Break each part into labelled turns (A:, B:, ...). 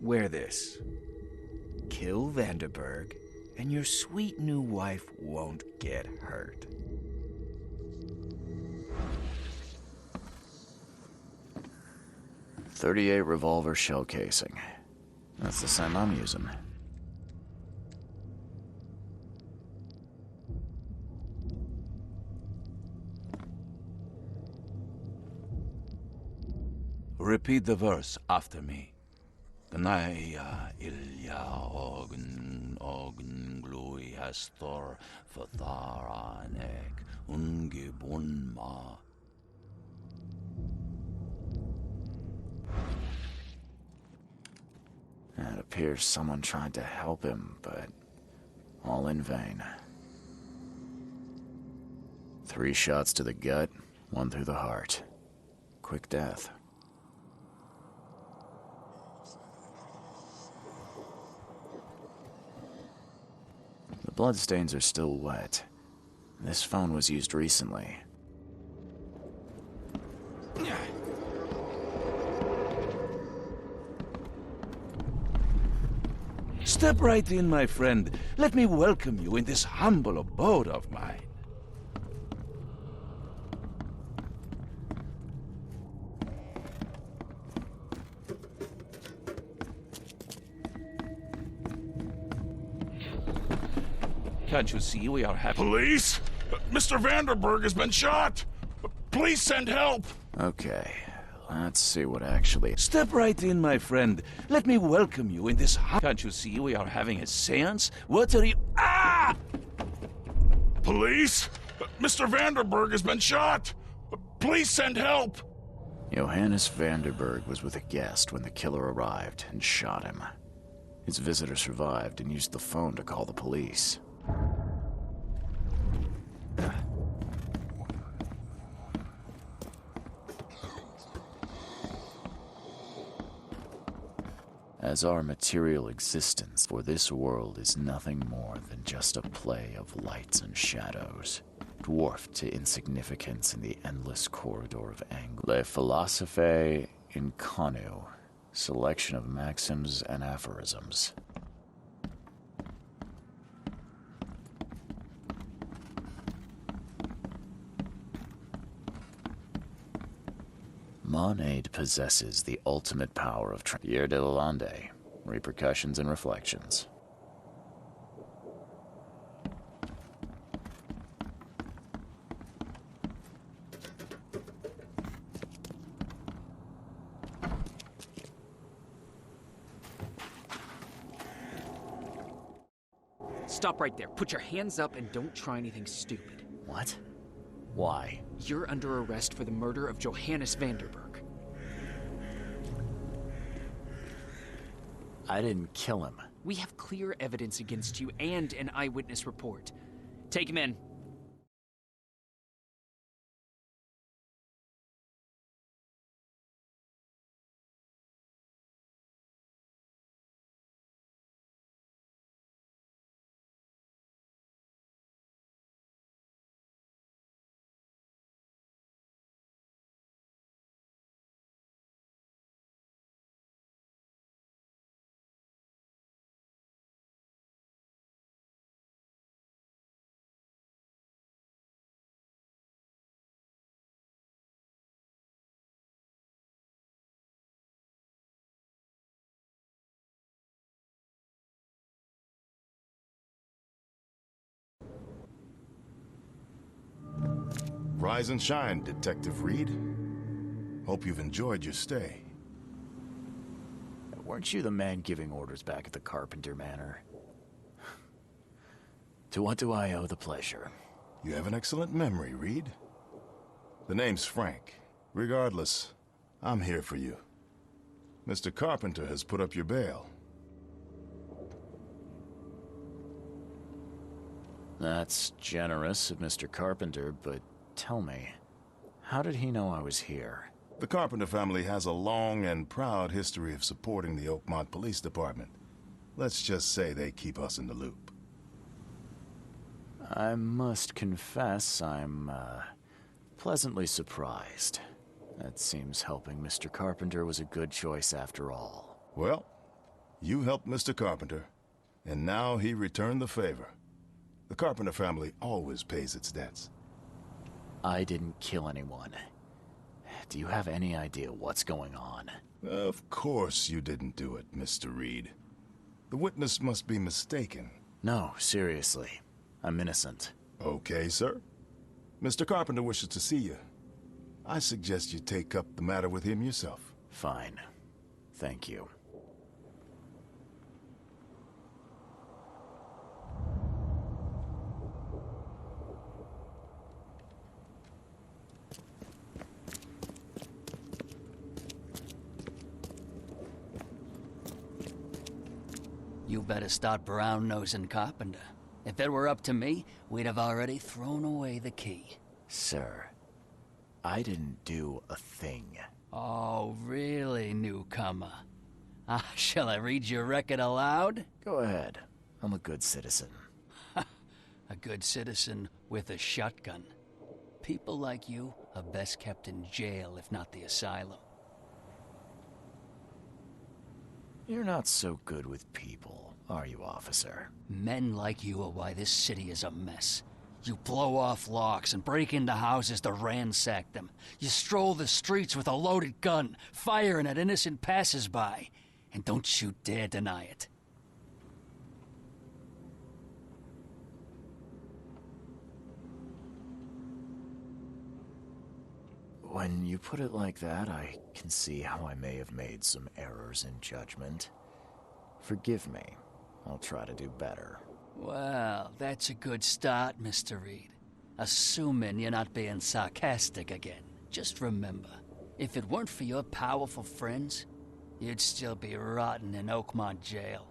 A: Wear this. Kill Vanderberg, and your sweet new wife won't get hurt.
B: .38 revolver shell casing. That's the same I'm using.
C: Repeat the verse after me. Gnaya ilya ogn glui hastor fatharanek ungibunma.
B: It appears someone tried to help him, but all in vain. 3 shots to the gut, 1 through the heart. Quick death. The bloodstains are still wet. This phone was used recently.
C: Step right in, my friend. Let me welcome you in this humble abode of mine. Can't you see we are having...
D: Police? Mr. Vanderberg has been shot! Please send help!
B: Okay, let's see what actually...
C: Step right in, my friend. Let me welcome you in this... Can't you see we are having a seance? What are you... Ah!
D: Police? Mr. Vanderberg has been shot! Please send help!
B: Johannes Vanderberg was with a guest when the killer arrived and shot him. His visitor survived and used the phone to call the police. As our material existence for this world is nothing more than just a play of lights and shadows, dwarfed to insignificance in the endless corridor of angle. Le philosophe inconu, selection of maxims and aphorisms. Monade possesses the ultimate power of Pierre de Lalande, repercussions and reflections.
E: Stop right there. Put your hands up and don't try anything stupid.
B: What? Why?
E: You're under arrest for the murder of Johannes Vanderberg.
B: I didn't kill him.
E: We have clear evidence against you and an eyewitness report. Take him in.
D: Rise and shine, Detective Reed. Hope you've enjoyed your stay.
B: Weren't you the man giving orders back at the Carpenter Manor? To what do I owe the pleasure?
D: You have an excellent memory, Reed. The name's Frank. Regardless, I'm here for you. Mr. Carpenter has put up your bail.
B: That's generous of Mr. Carpenter, but tell me, how did he know I was here?
D: The Carpenter family has a long and proud history of supporting the Oakmont Police Department. Let's just say they keep us in the loop.
B: I must confess I'm, pleasantly surprised. That seems helping Mr. Carpenter was a good choice after all.
D: Well, You helped Mr. Carpenter, and now he returned the favor. The Carpenter family always pays its debts.
B: I didn't kill anyone. Do you have any idea what's going on?
D: Of course you didn't do it, Mr. Reed. The witness must be mistaken.
B: No, seriously. I'm innocent.
D: Okay, sir. Mr. Carpenter wishes to see you. I suggest you take up the matter with him yourself.
B: Fine. Thank you.
F: You better start brown-nosing Carpenter. If it were up to me, we'd have already thrown away the key.
B: Sir, I didn't do a thing.
F: Oh, really, newcomer? Shall I read your record aloud?
B: Go ahead. I'm a good citizen.
F: A good citizen with a shotgun. People like you are best kept in jail, if not the asylum.
B: You're not so good with people, are you, officer?
F: Men like you are why this city is a mess. You blow off locks and break into houses to ransack them. You stroll the streets with a loaded gun, firing at innocent passers-by. And don't you dare deny it.
B: When you put it like that, I can see how I may have made some errors in judgment. Forgive me. I'll try to do better.
F: Well, that's a good start, Mr. Reed. Assuming you're not being sarcastic again. Just remember, if it weren't for your powerful friends, you'd still be rotting in Oakmont jail.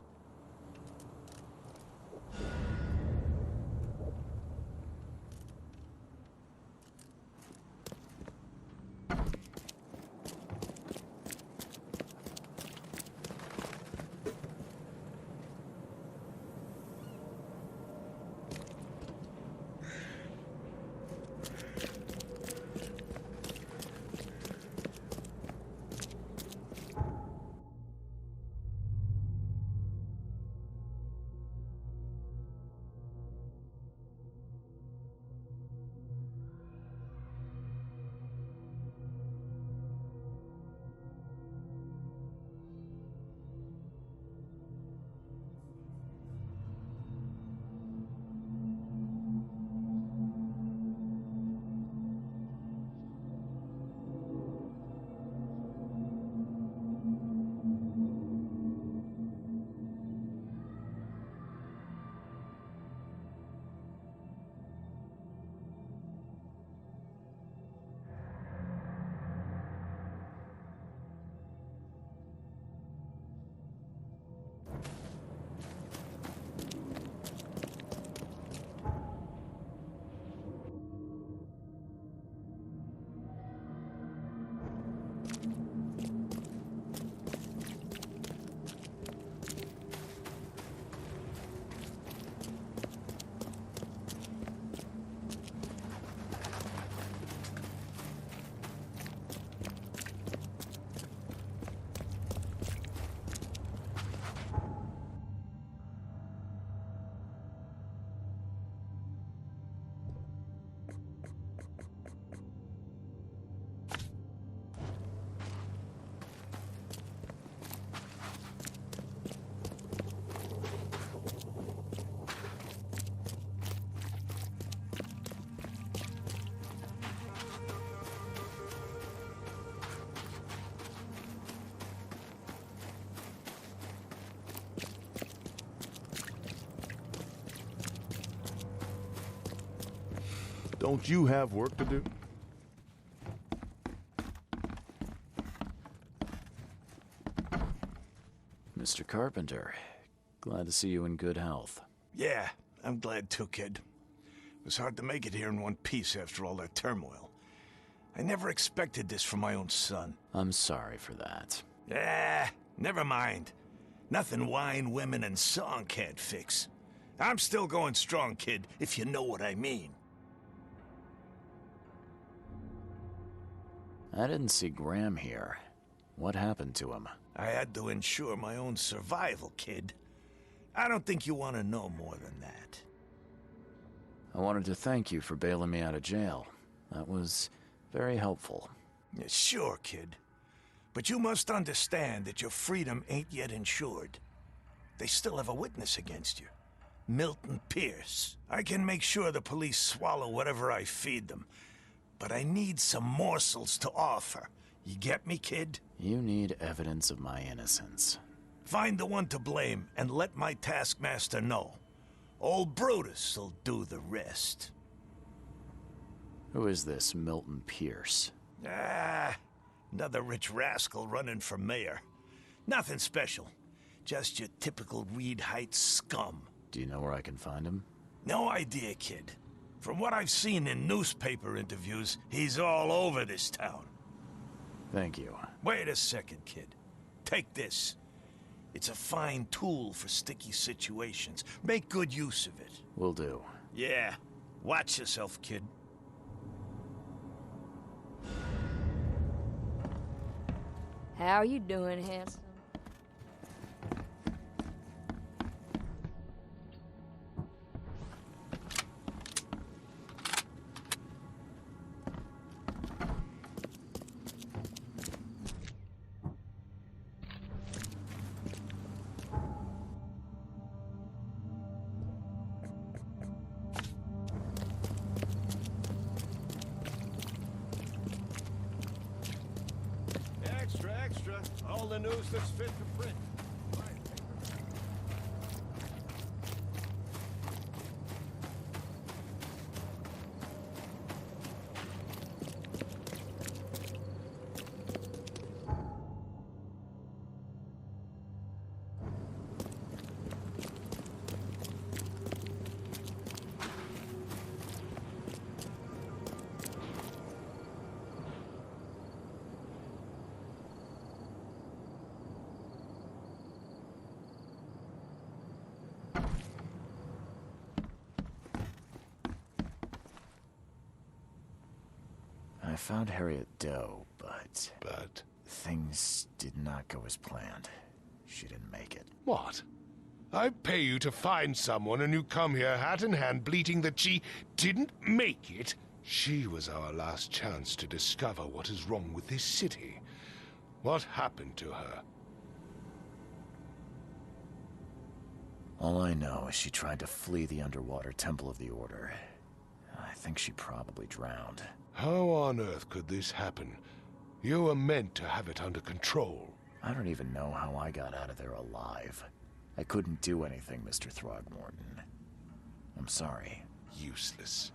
D: Don't you have work to do?
B: Mr. Carpenter, glad to see you in good health.
G: Yeah, I'm glad too, kid. It was hard to make it here in one piece after all that turmoil. I never expected this from my own son.
B: I'm sorry for that.
G: Never mind. Nothing wine, women, and song can't fix. I'm still going strong, kid, if you know what I mean.
B: I didn't see Graham here. What happened to him?
G: I had to ensure my own survival, kid. I don't think you want to know more than that.
B: I wanted to thank you for bailing me out of jail. That was very helpful.
G: Yeah, sure, kid. But you must understand that your freedom ain't yet insured. They still have a witness against you. Milton Pierce. I can make sure the police swallow whatever I feed them. But I need some morsels to offer. You get me, kid?
B: You need evidence of my innocence.
G: Find the one to blame and let my taskmaster know. Old Brutus will do the rest.
B: Who is this Milton Pierce?
G: Another rich rascal running for mayor. Nothing special. Just your typical Reed Heights scum.
B: Do you know where I can find him?
G: No idea, kid. From what I've seen in newspaper interviews, he's all over this town.
B: Thank you.
G: Wait a second, kid. Take this. It's a fine tool for sticky situations. Make good use of it.
B: Will do.
G: Yeah. Watch yourself, kid.
H: How you doing, handsome?
G: Extra, extra. All the news that's fit for print.
B: I found Harriet Doe, but things did not go as planned. She didn't make it.
I: What? I pay you to find someone and you come here hat in hand bleating that she didn't make it? She was our last chance to discover what is wrong with this city. What happened to her?
B: All I know is she tried to flee the underwater Temple of the Order. I think she probably drowned.
I: How on earth could this happen? You were meant to have it under control.
B: I don't even know how I got out of there alive. I couldn't do anything, Mr. Throgmorton. I'm sorry.
I: Useless.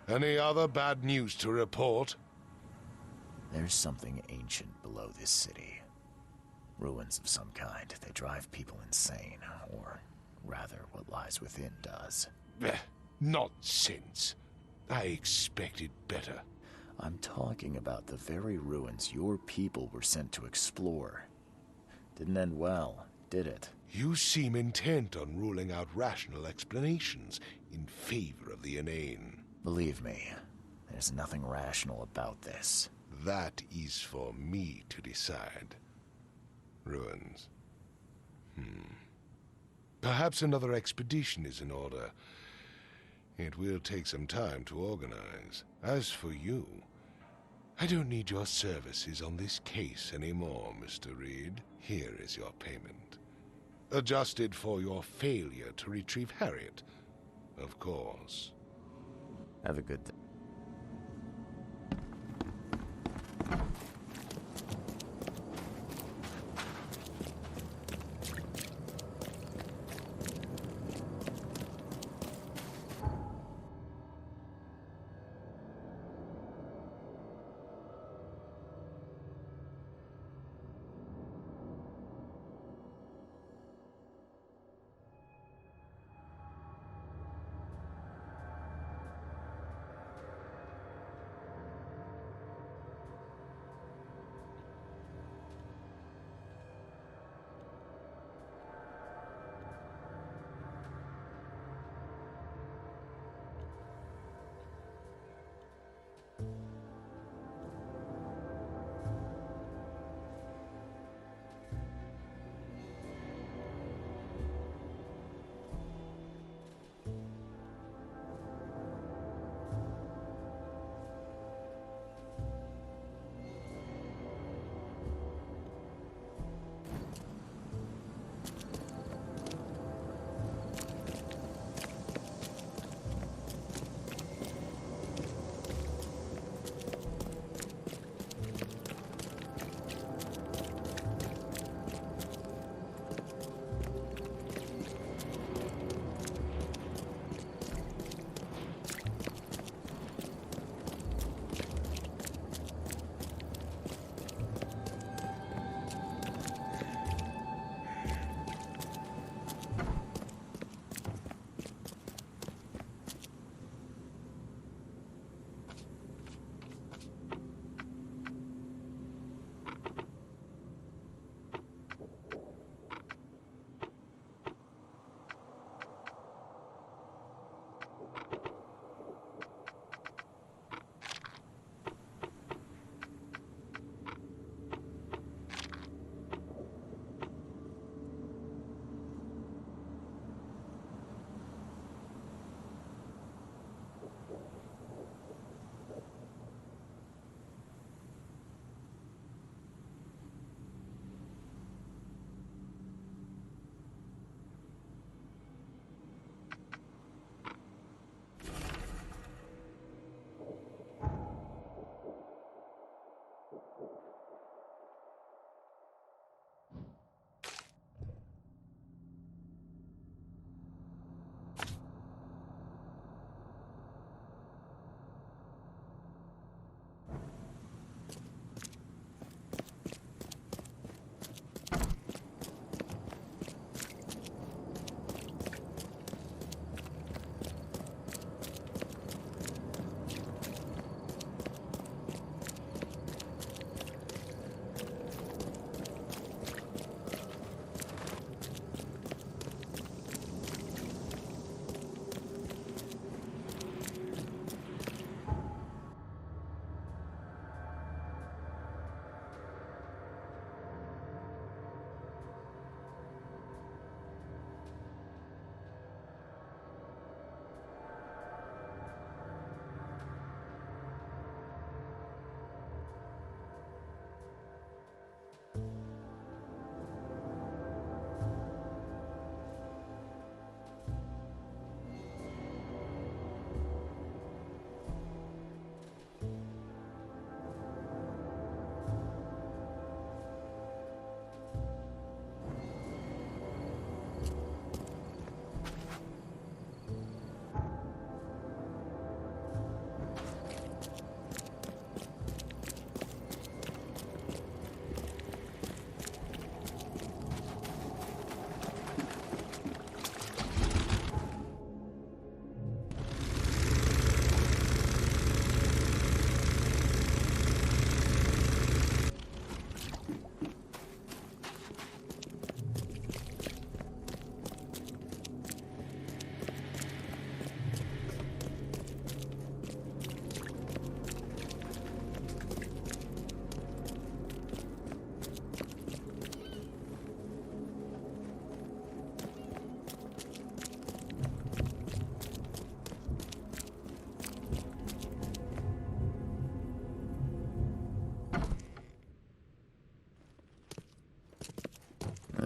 I: Any other bad news to report?
B: There's something ancient below this city. Ruins of some kind. They drive people insane, or rather, what lies within does.
I: Nonsense. I expected better.
B: I'm talking about the very ruins your people were sent to explore. Didn't end well, did it?
I: You seem intent on ruling out rational explanations in favor of the inane.
B: Believe me, there's nothing rational about this.
I: That is for me to decide. Ruins. Perhaps another expedition is in order. It will take some time to organize. As for you, I don't need your services on this case anymore, Mr. Reed. Here is your payment. Adjusted for your failure to retrieve Harriet, of course.
B: Have a good day.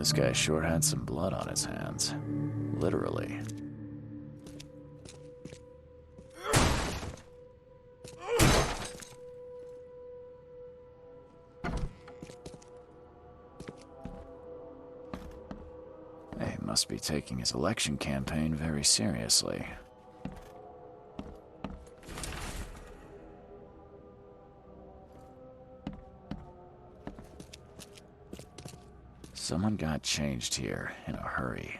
B: This guy sure had some blood on his hands. Literally. He must be taking his election campaign very seriously. Someone got changed here in a hurry.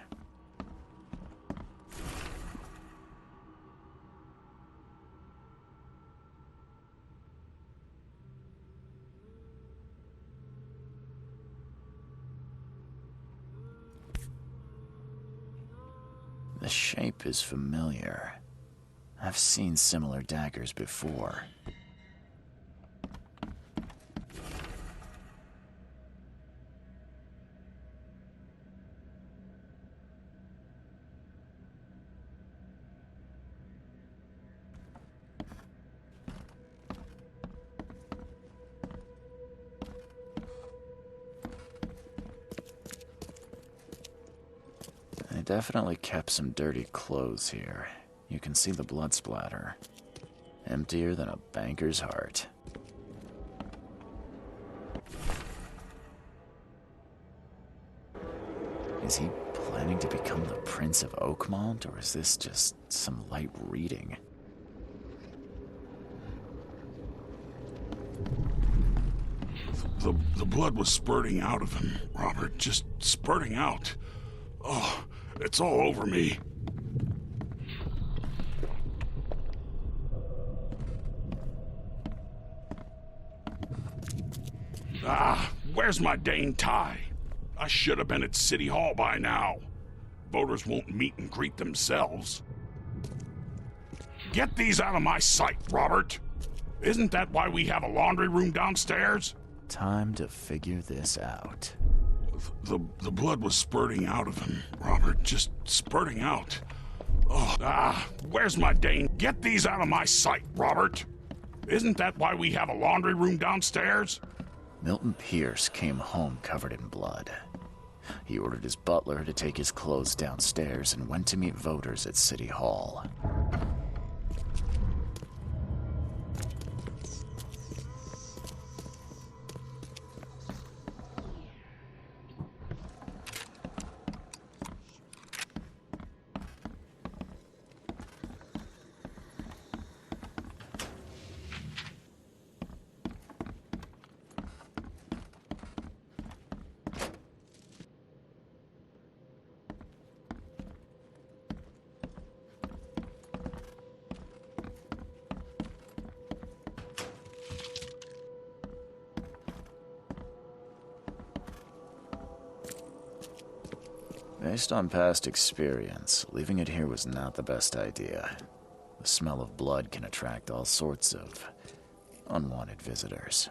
B: The shape is familiar. I've seen similar daggers before. They definitely kept some dirty clothes here. You can see the blood splatter. Emptier than a banker's heart. Is he planning to become the Prince of Oakmont, or is this just some light reading?
J: The blood was spurting out of him, Robert. Just spurting out. Oh, it's all over me. Ah, where's my dang tie? I should have been at City Hall by now. Voters won't meet and greet themselves. Get these out of my sight, Robert. Isn't that why we have a laundry room downstairs?
B: Time to figure this out.
J: The blood was spurting out of him, Robert. Just spurting out. Oh, where's my dang... Get these out of my sight, Robert. Isn't that why we have a laundry room downstairs?
B: Milton Pierce came home covered in blood. He ordered his butler to take his clothes downstairs and went to meet voters at City Hall. Based on past experience, leaving it here was not the best idea. The smell of blood can attract all sorts of unwanted visitors.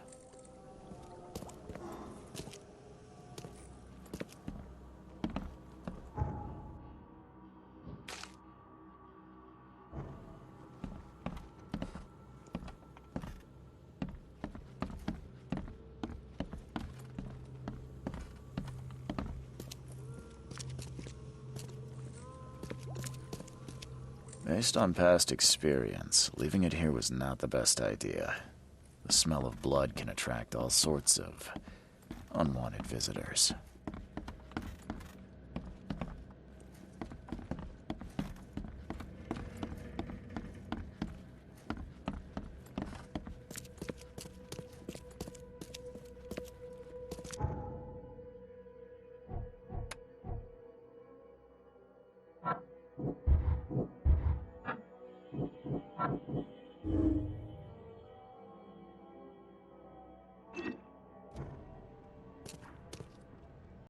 B: Based on past experience, leaving it here was not the best idea. The smell of blood can attract all sorts of unwanted visitors.